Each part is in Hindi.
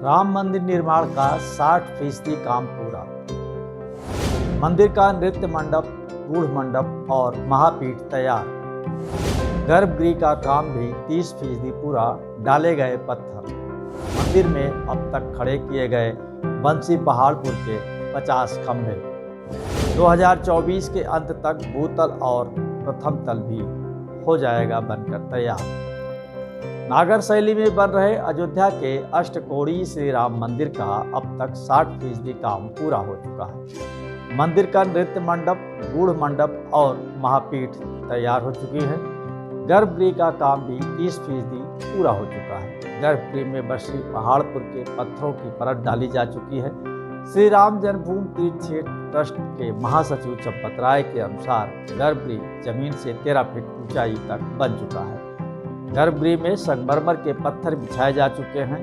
राम मंदिर निर्माण का 60% काम पूरा। मंदिर का नृत्य मंडप, गूढ़ मंडप और महापीठ तैयार। गर्भगृह का काम भी 30% पूरा। डाले गए पत्थर। मंदिर में अब तक खड़े किए गए बंसी पहाड़पुर के 50 खंभे। 2024 के अंत तक भूतल और प्रथम तल भी हो जाएगा बनकर तैयार। नागर शैली में बन रहे अयोध्या के अष्टकोणीय श्री राम मंदिर का अब तक 60% काम पूरा हो चुका है। मंदिर का नृत्य मंडप, गूढ़ मंडप और महापीठ तैयार हो चुकी है। गर्भगृह का काम भी 30% पूरा हो चुका है। गर्भगृह में बसी पहाड़पुर के पत्थरों की परत डाली जा चुकी है। श्री राम जन्मभूमि तीर्थ क्षेत्र ट्रस्ट के महासचिव चंपत राय के अनुसार गर्भगृह जमीन से 13 फीट ऊंचाई तक बन चुका है। गर्भगृह में संगमरमर के पत्थर बिछाए जा चुके हैं।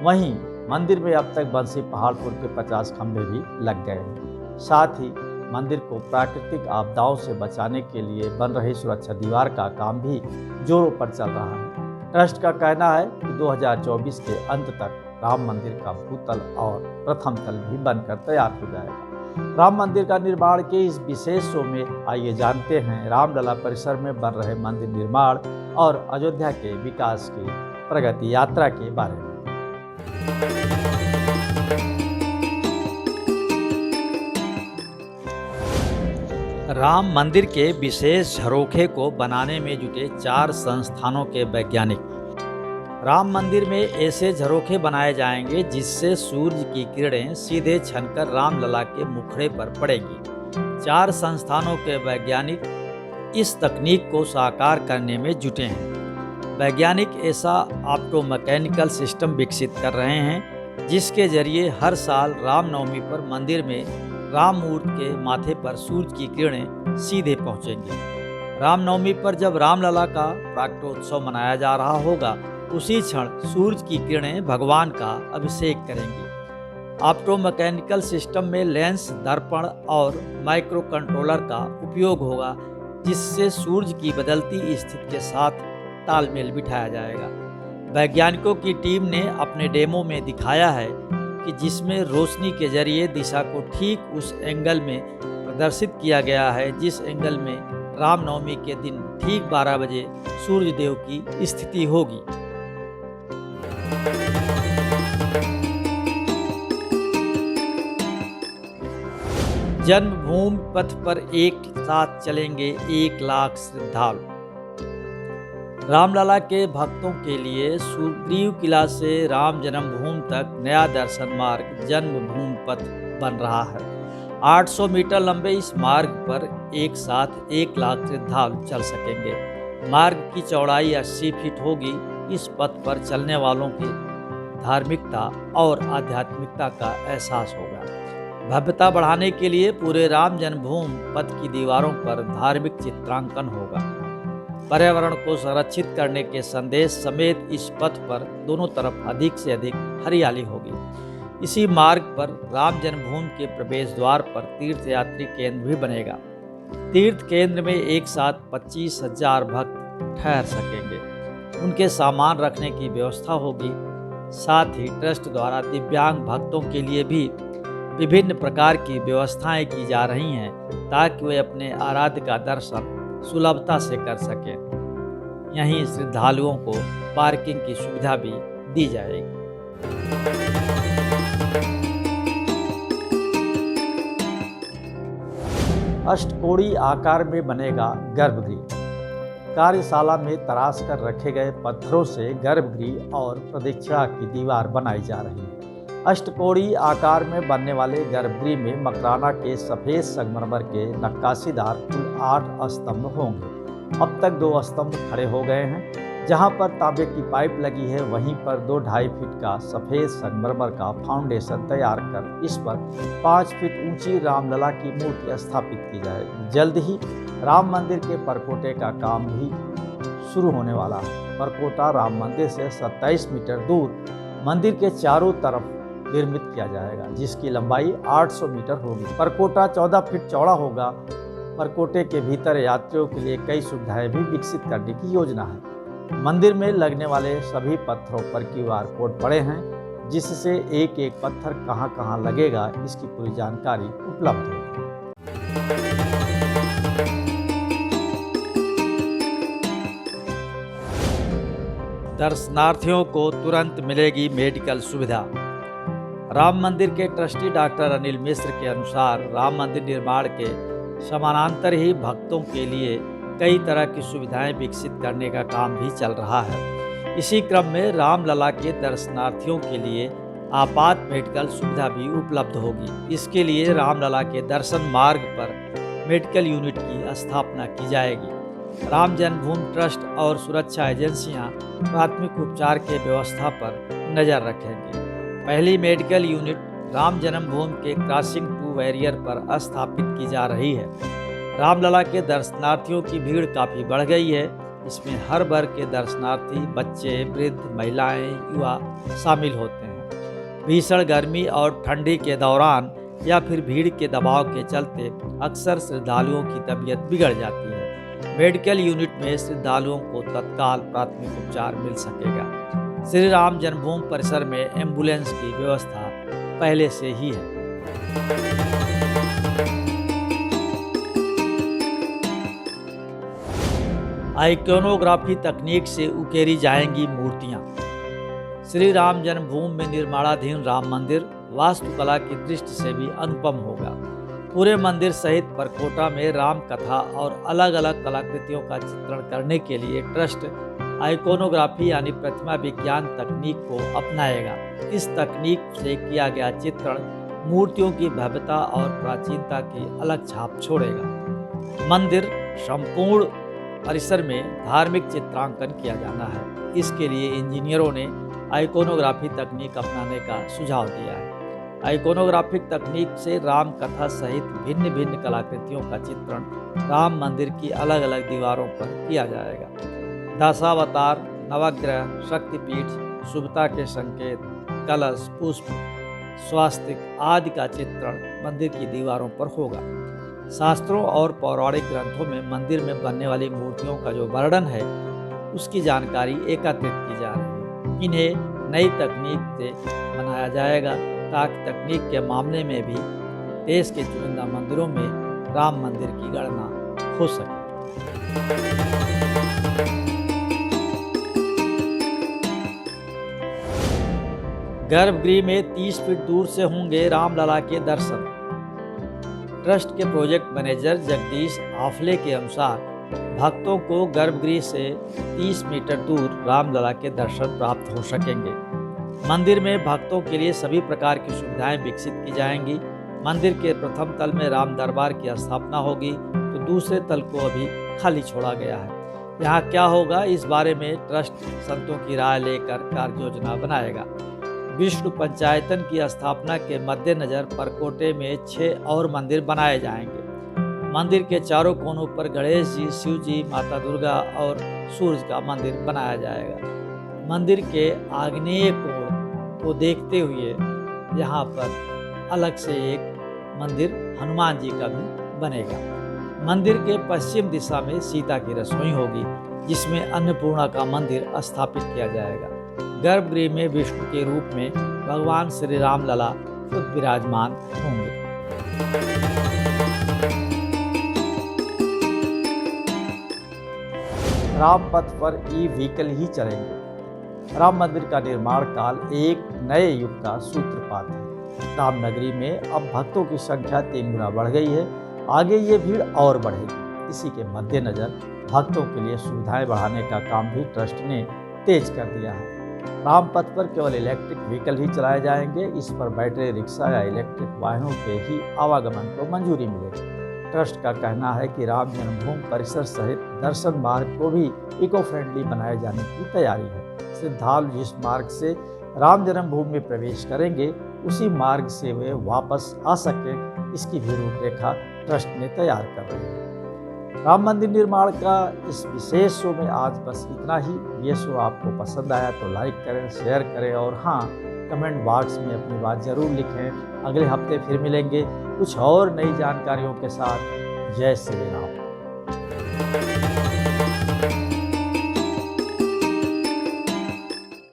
वहीं मंदिर में अब तक बंसी पहाड़पुर के 50 खंभे भी लग गए हैं। साथ ही मंदिर को प्राकृतिक आपदाओं से बचाने के लिए बन रही सुरक्षा दीवार का काम भी जोरों पर चल रहा है। ट्रस्ट का कहना है कि 2024 के अंत तक राम मंदिर का भूतल और प्रथम तल भी बनकर तैयार हो जाएगा। राम मंदिर का निर्माण के इस विशेष शो में आइए जानते हैं रामलला परिसर में बन रहे मंदिर निर्माण और अयोध्या के विकास की प्रगति यात्रा के बारे में। राम मंदिर के विशेष झरोखे को बनाने में जुटे 4 संस्थानों के वैज्ञानिक। राम मंदिर में ऐसे झरोखे बनाए जाएंगे जिससे सूर्य की किरणें सीधे छनकर रामलला के मुखड़े पर पड़ेंगी। 4 संस्थानों के वैज्ञानिक इस तकनीक को साकार करने में जुटे हैं। वैज्ञानिक ऐसा ऑप्टोमैकेनिकल सिस्टम विकसित कर रहे हैं जिसके जरिए हर साल रामनवमी पर मंदिर में राम मूर्ति के माथे पर सूर्य की किरणें सीधे पहुंचेंगी। रामनवमी पर जब रामलला का प्राकटोत्सव मनाया जा रहा होगा, उसी क्षण सूर्य की किरणें भगवान का अभिषेक करेंगी। ऑप्टोमैकेनिकल सिस्टम में लेंस, दर्पण और माइक्रो कंट्रोलर का उपयोग होगा जिससे सूर्य की बदलती स्थिति के साथ तालमेल बिठाया जाएगा। वैज्ञानिकों की टीम ने अपने डेमो में दिखाया है कि जिसमें रोशनी के जरिए दिशा को ठीक उस एंगल में प्रदर्शित किया गया है जिस एंगल में रामनवमी के दिन ठीक 12 बजे सूर्य देव की स्थिति होगी। जन्मभूमि पथ पर एक साथ चलेंगे 1 लाख श्रद्धालु। रामलला के भक्तों के लिए सुग्रीव किला से राम जन्मभूमि तक नया दर्शन मार्ग जन्मभूमि पथ बन रहा है। 800 मीटर लंबे इस मार्ग पर एक साथ 1 लाख श्रद्धालु चल सकेंगे। मार्ग की चौड़ाई 80 फीट होगी। इस पथ पर चलने वालों की धार्मिकता और आध्यात्मिकता का एहसास होगा। भव्यता बढ़ाने के लिए पूरे राम जन्मभूमि पथ की दीवारों पर धार्मिक चित्रांकन होगा। पर्यावरण को संरक्षित करने के संदेश समेत इस पथ पर दोनों तरफ अधिक से अधिक हरियाली होगी। इसी मार्ग पर राम जन्मभूमि के प्रवेश द्वार पर तीर्थयात्री केंद्र भी बनेगा। तीर्थ केंद्र में एक साथ 25,000 भक्त ठहर सकेंगे। उनके सामान रखने की व्यवस्था होगी। साथ ही ट्रस्ट द्वारा दिव्यांग भक्तों के लिए भी विभिन्न प्रकार की व्यवस्थाएं की जा रही हैं ताकि वे अपने आराध्य का दर्शन सुलभता से कर सकें। यहीं श्रद्धालुओं को पार्किंग की सुविधा भी दी जाएगी। अष्टकोणीय आकार में बनेगा गर्भगृह। कार्यशाला में तराश कर रखे गए पत्थरों से गर्भगृह और प्रदक्षिणा की दीवार बनाई जा रही है। अष्टकोणीय आकार में बनने वाले गर्भगृह में मकराना के सफ़ेद संगमरमर के नक्काशीदार कुल 8 स्तंभ होंगे। अब तक 2 स्तंभ खड़े हो गए हैं। जहां पर तांबे की पाइप लगी है वहीं पर 2-2.5 फीट का सफ़ेद संगमरमर का फाउंडेशन तैयार कर इस पर 5 फीट ऊंची रामलला की मूर्ति स्थापित की जाएगी। जल्द ही राम मंदिर के परकोटे का काम भी शुरू होने वाला है। परकोटा राम मंदिर से 27 मीटर दूर मंदिर के चारों तरफ निर्मित किया जाएगा जिसकी लंबाई 800 मीटर होगी। परकोटा 14 फीट चौड़ा होगा। परकोटे के भीतर यात्रियों के लिए कई सुविधाएं भी विकसित करने की योजना है। मंदिर में लगने वाले सभी पत्थरों पर QR कोड पड़े हैं। जिससे एक एक पत्थर कहाँ कहाँ लगेगा इसकी पूरी जानकारी उपलब्ध होगी। दर्शनार्थियों को तुरंत मिलेगी मेडिकल सुविधा। राम मंदिर के ट्रस्टी डॉक्टर अनिल मिश्र के अनुसार राम मंदिर निर्माण के समानांतर ही भक्तों के लिए कई तरह की सुविधाएं विकसित करने का काम भी चल रहा है। इसी क्रम में रामलला के दर्शनार्थियों के लिए आपात मेडिकल सुविधा भी उपलब्ध होगी। इसके लिए रामलला के दर्शन मार्ग पर मेडिकल यूनिट की स्थापना की जाएगी। राम जन्मभूमि ट्रस्ट और सुरक्षा एजेंसियां प्राथमिक उपचार के व्यवस्था पर नज़र रखेंगी। पहली मेडिकल यूनिट राम जन्मभूमि के क्रॉसिंग टू बैरियर पर स्थापित की जा रही है। रामलला के दर्शनार्थियों की भीड़ काफ़ी बढ़ गई है। इसमें हर वर्ग के दर्शनार्थी, बच्चे, वृद्ध, महिलाएं, युवा शामिल होते हैं। भीषण गर्मी और ठंडी के दौरान या फिर भीड़ के दबाव के चलते अक्सर श्रद्धालुओं की तबीयत बिगड़ जाती है। मेडिकल यूनिट में श्रद्धालुओं को तत्काल प्राथमिक उपचार मिल सकेगा। श्री राम जन्मभूमि परिसर में एम्बुलेंस की व्यवस्था पहले से ही है। आइकोनोग्राफी तकनीक से उकेरी जाएंगी मूर्तियां। श्री राम जन्मभूमि में निर्माणाधीन राम मंदिर वास्तुकला की दृष्टि से भी अनुपम होगा। पूरे मंदिर सहित परकोटा में राम कथा और अलग अलग कलाकृतियों का चित्रण करने के लिए ट्रस्ट आइकोनोग्राफी यानी प्रतिमा विज्ञान तकनीक को अपनाएगा। इस तकनीक से किया गया चित्रण मूर्तियों की भव्यता और प्राचीनता की अलग छाप छोड़ेगा। मंदिर संपूर्ण परिसर में धार्मिक चित्रांकन किया जाना है। इसके लिए इंजीनियरों ने आइकोनोग्राफी तकनीक अपनाने का सुझाव दिया है। आइकोनोग्राफिक तकनीक से राम कथा सहित भिन्न भिन्न कलाकृतियों का चित्रण राम मंदिर की अलग अलग दीवारों पर किया जाएगा। दशावतार, नवग्रह, शक्तिपीठ, शुभता के संकेत, कलश, पुष्प, स्वास्तिक आदि का चित्रण मंदिर की दीवारों पर होगा। शास्त्रों और पौराणिक ग्रंथों में मंदिर में बनने वाली मूर्तियों का जो वर्णन है उसकी जानकारी एकत्रित की जा रही है। इन्हें नई तकनीक से बनाया जाएगा ताकि तकनीक के मामले में भी देश के चुनिंदा मंदिरों में राम मंदिर की गणना हो सके। गर्भगृह में 30 फीट दूर से होंगे रामलला के दर्शन। ट्रस्ट के प्रोजेक्ट मैनेजर जगदीश आफले के अनुसार भक्तों को गर्भगृह से 30 मीटर दूर रामलला के दर्शन प्राप्त हो सकेंगे। मंदिर में भक्तों के लिए सभी प्रकार की सुविधाएं विकसित की जाएंगी। मंदिर के प्रथम तल में राम दरबार की स्थापना होगी तो दूसरे तल को अभी खाली छोड़ा गया है। यहाँ क्या होगा इस बारे में ट्रस्ट संतों की राय लेकर कार्य योजना बनाएगा। विष्णु पंचायतन की स्थापना के मद्देनजर परकोटे में 6 और मंदिर बनाए जाएंगे। मंदिर के चारों कोनों पर गणेश जी, शिव जी, माता दुर्गा और सूर्य का मंदिर बनाया जाएगा। मंदिर के आग्नेय कोण को देखते हुए यहाँ पर अलग से एक मंदिर हनुमान जी का भी बनेगा। मंदिर के पश्चिम दिशा में सीता की रसोई होगी जिसमें अन्नपूर्णा का मंदिर स्थापित किया जाएगा। गर्भगृह में विष्णु के रूप में भगवान श्री रामलला खुद विराजमान होंगे। राम पथ पर ई-व्हीकल ही चलेंगे। राम मंदिर का निर्माण काल एक नए युग का सूत्रपात है। रामनगरी में अब भक्तों की संख्या 3 गुना बढ़ गई है। आगे ये भीड़ और बढ़ेगी। इसी के मद्देनजर भक्तों के लिए सुविधाएं बढ़ाने का काम भी ट्रस्ट ने तेज कर दिया है। राम पथ पर केवल इलेक्ट्रिक व्हीकल ही चलाए जाएंगे। इस पर बैटरी रिक्शा या इलेक्ट्रिक वाहनों के ही आवागमन को मंजूरी मिलेगी। ट्रस्ट का कहना है कि राम जन्मभूमि परिसर सहित दर्शन मार्ग को भी इको फ्रेंडली बनाए जाने की तैयारी है। श्रद्धालु जिस मार्ग से राम जन्मभूमि में प्रवेश करेंगे उसी मार्ग से वे वापस आ सकें, इसकी भी रूपरेखा ट्रस्ट ने तैयार कर रही है। राम मंदिर निर्माण का इस विशेष शो में आज बस इतना ही। ये शो आपको पसंद आया तो लाइक करें, शेयर करें और हाँ, कमेंट बॉक्स में अपनी बात ज़रूर लिखें। अगले हफ्ते फिर मिलेंगे कुछ और नई जानकारियों के साथ। जय श्री राम।